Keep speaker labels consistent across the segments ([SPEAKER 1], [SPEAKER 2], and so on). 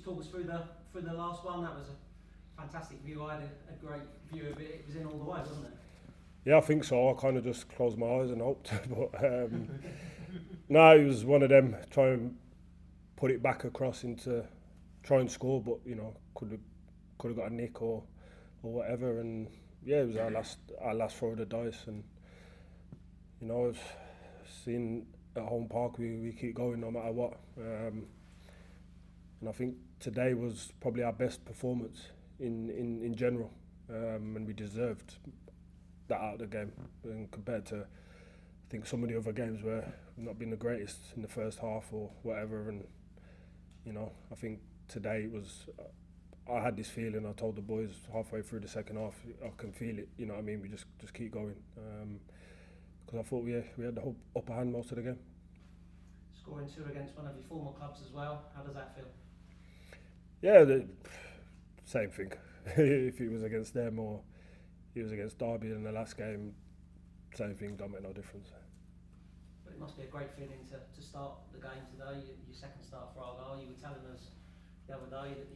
[SPEAKER 1] just talk us through the last one? That was a fantastic view. I had a great view of it. It was in all the way, wasn't it?
[SPEAKER 2] Yeah, I think so. I kind of just closed my eyes and hoped. But no, it was one of them, try and put it back across into try and score, but could have got a nick or whatever. And yeah, it was our last throw of the dice. And I've seen at home park we keep going no matter what. And I think today was probably our best performance in general, and we deserved that out of the game. And compared to, I think, some of the other games where we've not been the greatest in the first half or whatever. And I think today was. I had this feeling. I told the boys halfway through the second half, I can feel it. You know what I mean? We just keep going. Because I thought we had the whole upper hand most of the game.
[SPEAKER 1] Scoring 2 against one of your former clubs as well. How does that feel?
[SPEAKER 2] Yeah, the same thing. If it was against them or it was against Derby in the last game, same thing, don't make no difference.
[SPEAKER 1] But it must be a great feeling to start the game today, your second start for Argyle. You were telling us the other day that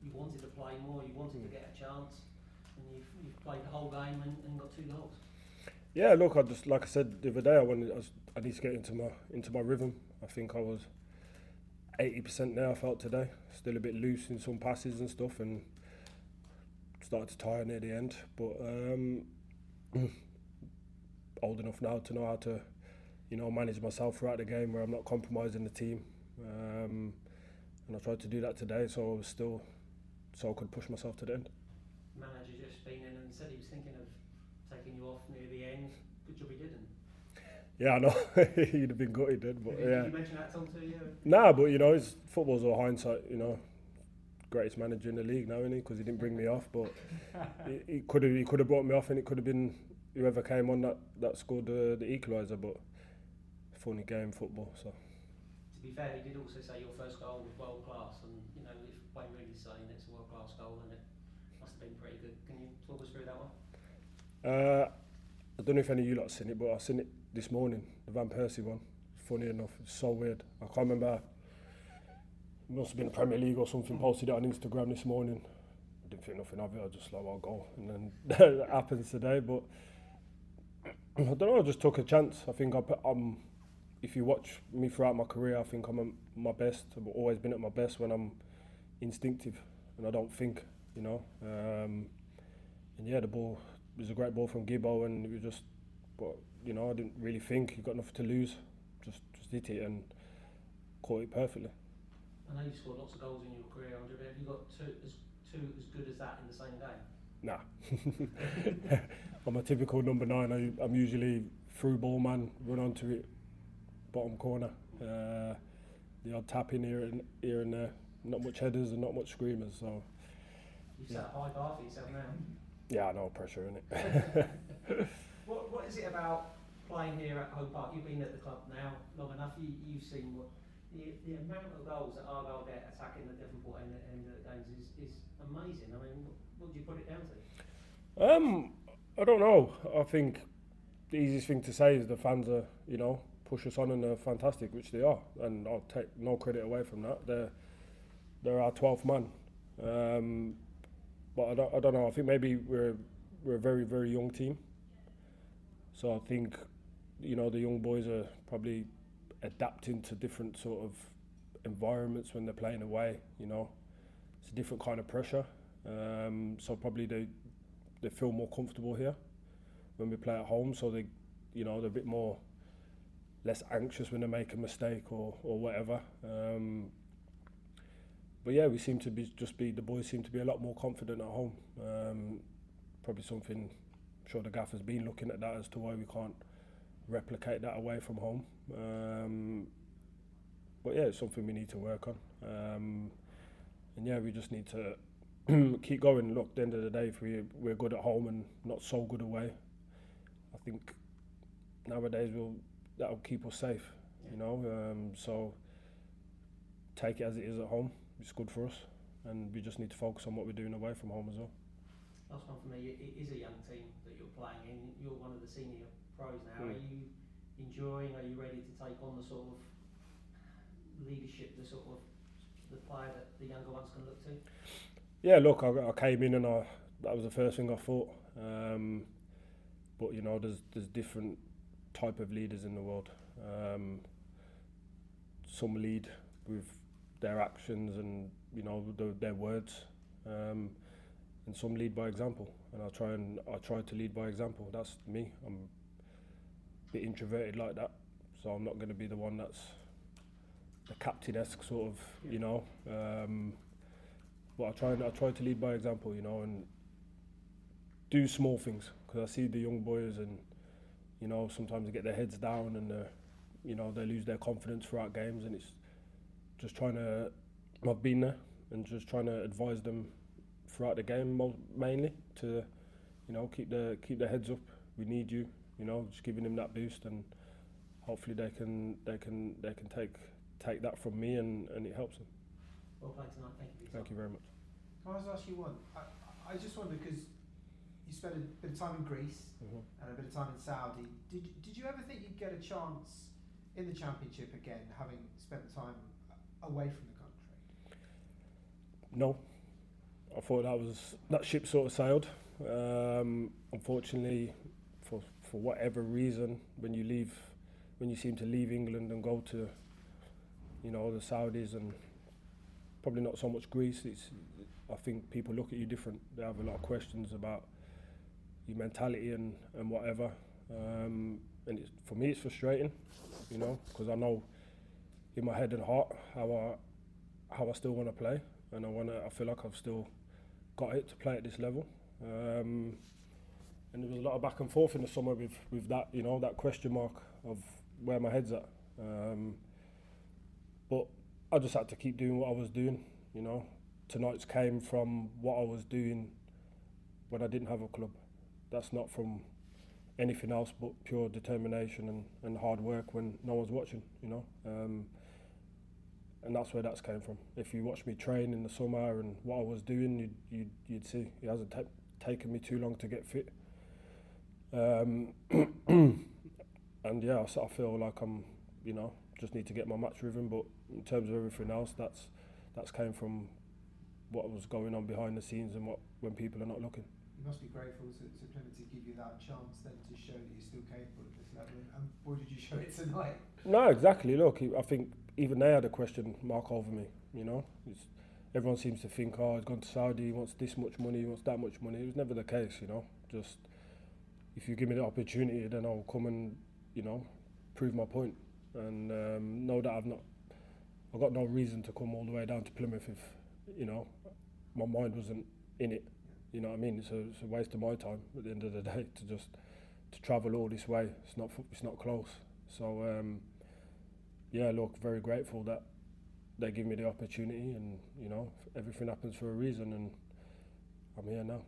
[SPEAKER 1] you wanted to play more, you wanted to get a chance, and you've played the whole game and got 2 goals. Yeah,
[SPEAKER 2] look, like I said the other day, I need to get into my rhythm. I think I was 80% there. I felt today, still a bit loose in some passes and stuff, and started to tire near the end. But old enough now to know how to, manage myself throughout the game, where I'm not compromising the team. And I tried to do that today, so I was still, so I could push myself to the end.
[SPEAKER 1] Manager just been in and said he was thinking of taking you off near the end. Good job he didn't.
[SPEAKER 2] Yeah, I know. He'd have been gutted then, but
[SPEAKER 1] Did you mention that to you?
[SPEAKER 2] Nah, but it's football's all hindsight. Greatest manager in the league now, isn't he? Because he didn't bring me off, but he could have brought me off, and it could have been whoever came on that scored the equaliser. But funny game, football. So.
[SPEAKER 1] To be fair, he did also say your first goal was world class, and if Wayne Rooney's saying it's a world class goal, then it must have been pretty good. Can you talk us through that one?
[SPEAKER 2] I don't know if any of you lot have seen it, but I've seen it this morning, the Van Persie one. Funny enough, it's so weird. I can't remember. It must have been Premier League or something. Posted it on Instagram this morning. I didn't think nothing of it. I just like, I'll go, and then that happens today. But I don't know. I just took a chance. I think I'm. If you watch me throughout my career, I think I'm at my best. I've always been at my best when I'm instinctive and I don't think. And yeah, the ball was a great ball from Gibbo, and it was just. But I didn't really think. You got nothing to lose. Just hit it and caught it perfectly.
[SPEAKER 1] I know you scored lots of goals in your career, Andre, but have you got two as good as that in the same game?
[SPEAKER 2] Nah. I'm a typical number 9. I'm usually through ball man, run onto it, bottom corner. The odd tap in here and there. Not much headers and not much screamers. So.
[SPEAKER 1] You've set a high bar for yourself now.
[SPEAKER 2] Yeah, I know, pressure in it.
[SPEAKER 1] What is it about playing here at Home Park? You've been at the club now long enough. You've seen what the amount of goals that Argyle get attacking the Devonport end of the games is amazing. I mean, what do you put it down to?
[SPEAKER 2] I don't know. I think the easiest thing to say is the fans are, push us on and they're fantastic, which they are, and I'll take no credit away from that. They're our 12th man. But I don't know. I think maybe we're a very, very young team. So I think, the young boys are probably adapting to different sort of environments when they're playing away. It's a different kind of pressure. So probably they feel more comfortable here when we play at home. So they're a bit more less anxious when they make a mistake or whatever. But yeah, we seem to the boys seem to be a lot more confident at home. Probably something, I'm sure the gaffer's been looking at that as to why we can't replicate that away from home. But yeah, it's something we need to work on. And yeah, we just need to keep going. Look, at the end of the day, if we're good at home and not so good away, I think nowadays that'll keep us safe. So take it as it is at home. It's good for us, and we just need to focus on what we're doing away from home as well.
[SPEAKER 1] Last one for me. It is a young team that you're playing in. You're one of the senior pros now. Are you enjoying? Are you ready to take on the sort of leadership, the sort of the player that the younger ones can look to?
[SPEAKER 2] Yeah, look, I came in and that was the first thing I thought. But you know, there's different type of leaders in the world. Some lead with their actions and you know their words, and some lead by example. And I try to lead by example. That's me. I'm a bit introverted like that, so I'm not going to be the one that's the captain-esque sort of, you know. But I try to lead by example, you know, and do small things because I see the young boys and you know sometimes they get their heads down and you know they lose their confidence throughout games, and it's just trying to. I've been there and just trying to advise them throughout the game mainly to, you know, keep their heads up. We need you, you know, just giving them that boost, and hopefully they can take that from me and it helps them.
[SPEAKER 1] Well played tonight. Thank you.
[SPEAKER 2] Thank you very much.
[SPEAKER 3] Can I just ask you one? I just wonder because you spent a bit of time in Greece and a bit of time in Saudi. Did you ever think you'd get a chance in the Championship again, having spent time away from the country?
[SPEAKER 2] No, I thought that ship sort of sailed. Unfortunately, for whatever reason, when you seem to leave England and go to, you know, the Saudis and probably not so much Greece, I think people look at you different. They have a lot of questions about your mentality and whatever. And for me, it's frustrating, you know, because I know in my head and heart how I still want to play, and I feel like I've still got it to play at this level. And there was a lot of back and forth in the summer with that, you know, that question mark of where my head's at. But I just had to keep doing what I was doing, you know. Tonight's came from what I was doing when I didn't have a club. That's not from anything else but pure determination and hard work when no one's watching, you know. And that's where that's came from. If you watch me train in the summer and what I was doing, you'd see it hasn't taken me too long to get fit. And yeah, I feel like I'm, you know, just need to get my match rhythm. But in terms of everything else, that's came from what was going on behind the scenes and when people are not looking.
[SPEAKER 3] You must be grateful to Plymouth to give you that chance then to show that you're still capable at this level. And boy, did you show it tonight.
[SPEAKER 2] No, exactly. Look, I think even they had a question mark over me, you know. Everyone seems to think, oh, he's gone to Saudi, he wants this much money, he wants that much money. It was never the case, you know. Just, if you give me the opportunity, then I'll come and, you know, prove my point. And know that I've got no reason to come all the way down to Plymouth if, you know, my mind wasn't in it. You know what I mean? It's a waste of my time at the end of the day to travel all this way. It's not close. So yeah, look, very grateful that they give me the opportunity, and you know, everything happens for a reason, and I'm here now.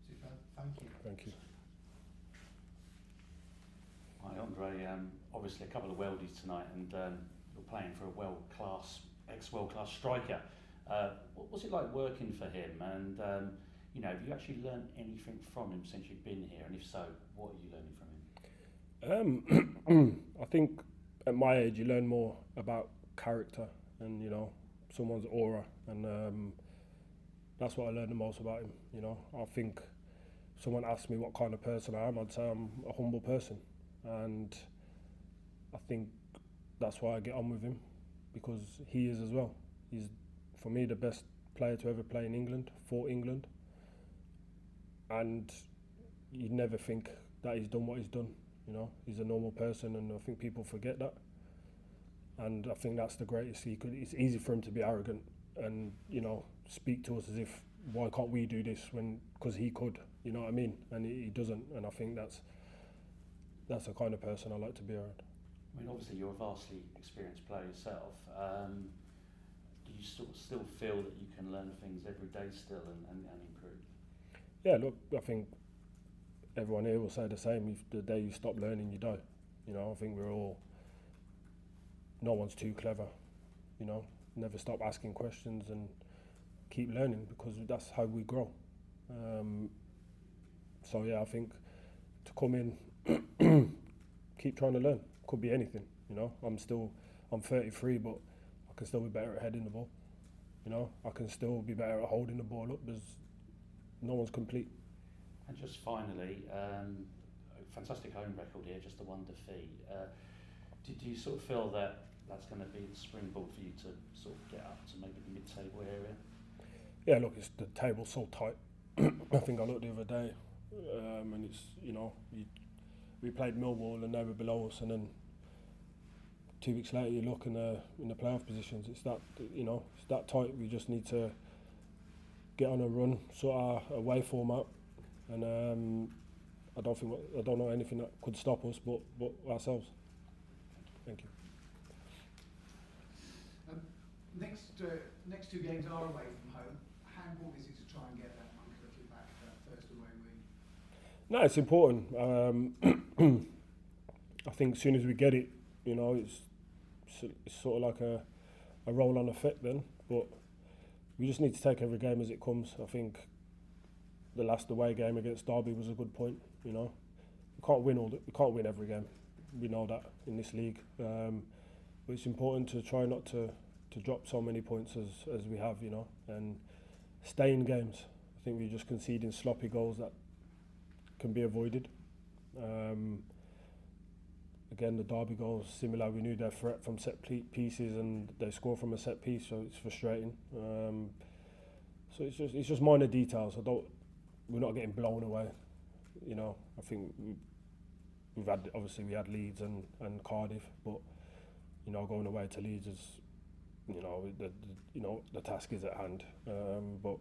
[SPEAKER 3] Super. Thank you.
[SPEAKER 2] Thank you.
[SPEAKER 4] Hi Andre, obviously a couple of worldies tonight, and you're playing for a ex-world-class striker. What was it like working for him, and you know, have you actually learned anything from him since you've been here, and if so, what are you learning from him?
[SPEAKER 2] I think at my age you learn more about character and, you know, someone's aura, and that's what I learned the most about him. You know, I think someone asked me what kind of person I am, I'd say I'm a humble person, and I think that's why I get on with him, because he is as well. He's, for me, the best player to ever play in England, for England, and you'd never think that he's done what he's done. You know, he's a normal person, and I think people forget that. And I think that's the greatest. It's easy for him to be arrogant and, you know, speak to us as if, why can't we do this, because he could, you know what I mean? And he doesn't, and I think that's the kind of person I like to be around.
[SPEAKER 4] I mean, obviously you're a vastly experienced player yourself. Do you still feel that you can learn things every day still and improve?
[SPEAKER 2] Yeah, look, I think everyone here will say the same. The day you stop learning, you die. You know, I think no one's too clever. You know, never stop asking questions and keep learning, because that's how we grow. So yeah, I think to come in, keep trying to learn. Could be anything. You know, I'm 33, but I can still be better at heading the ball. You know, I can still be better at holding the ball up. No one's complete.
[SPEAKER 4] And just finally, a fantastic home record here, just the one defeat. Did you sort of feel that that's going to be the springboard for you to sort of get up to maybe the mid-table area?
[SPEAKER 2] Yeah, look, the table's so tight. I think I looked the other day, and it's, you know, we played Millwall and they were below us, and then 2 weeks later you look in the playoff positions. It's that, you know, it's that tight. We just need to get on a run, sort our away form out, and I don't know anything that could stop us but ourselves. Thank you.
[SPEAKER 5] Next two games are away from home. How important is it to try and get that monkey back for that first away win?
[SPEAKER 2] No, it's important. I think as soon as we get it, you know, it's sort of like a roll-on effect then. But we just need to take every game as it comes. I think the last away game against Derby was a good point. You know, we can't win every game. We know that in this league. But it's important to try not to drop so many points as we have, you know, and stay in games. I think we're just conceding sloppy goals that can be avoided. Again, the Derby goals, similar. We knew their threat from set pieces, and they score from a set piece, so it's frustrating. So it's just minor details. We're not getting blown away. You know, I think we had Leeds and Cardiff, but you know, going away to Leeds is, you know, the task is at hand. But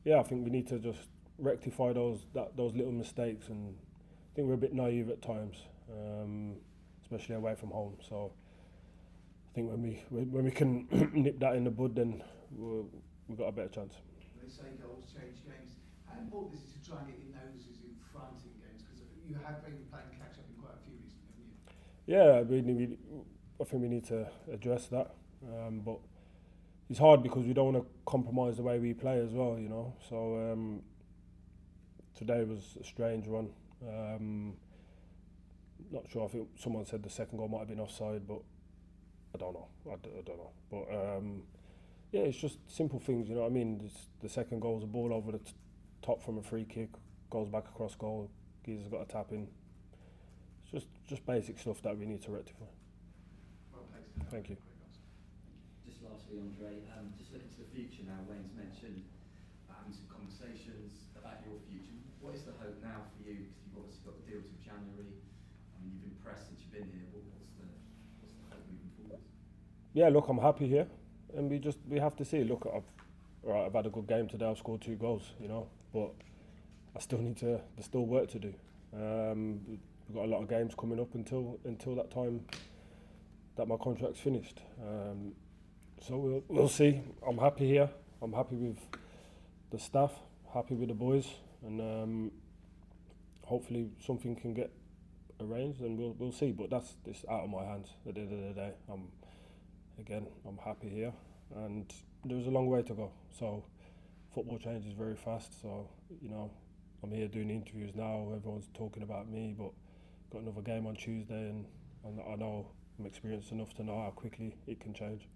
[SPEAKER 2] yeah, I think we need to just rectify those little mistakes, and I think we're a bit naive at times, especially away from home. So I think when we can nip that in the bud, then we've got a better chance.
[SPEAKER 5] They say goals change games. How important is it to try and get your noses in front in games? Because you have been playing catch up in quite a few recently, haven't you?
[SPEAKER 2] Yeah, I think we need to address that. But it's hard because we don't want to compromise the way we play as well, you know. So today was a strange one. Not sure. I think someone said the second goal might have been offside, but I don't know. I don't know. But yeah, it's just simple things, you know what I mean. The second goal is a ball over the top from a free kick, goes back across goal. Geezer's got a tap in. It's just basic stuff that we need to rectify.
[SPEAKER 5] Well played.
[SPEAKER 2] Thank you.
[SPEAKER 6] Just lastly, Andre, just looking to the future now, Wayne's mentioned having some conversations about your future. What is the hope now for you? Because you've obviously got the deal till January. I mean, you've impressed since you've been here. What's the hope moving forward?
[SPEAKER 2] Yeah, look, I'm happy here, and we have to see. Look, I've had a good game today. I've scored 2 goals, you know, but there's still work to do. We've got a lot of games coming up until that time that my contract's finished. So we'll see. I'm happy here. I'm happy with the staff, happy with the boys, and hopefully something can get arranged, and we'll see. But it's out of my hands at the end of the day. I'm happy here, and there's a long way to go. So football changes very fast. So you know, I'm here doing interviews now. Everyone's talking about me, but got another game on Tuesday, and I know I'm experienced enough to know how quickly it can change.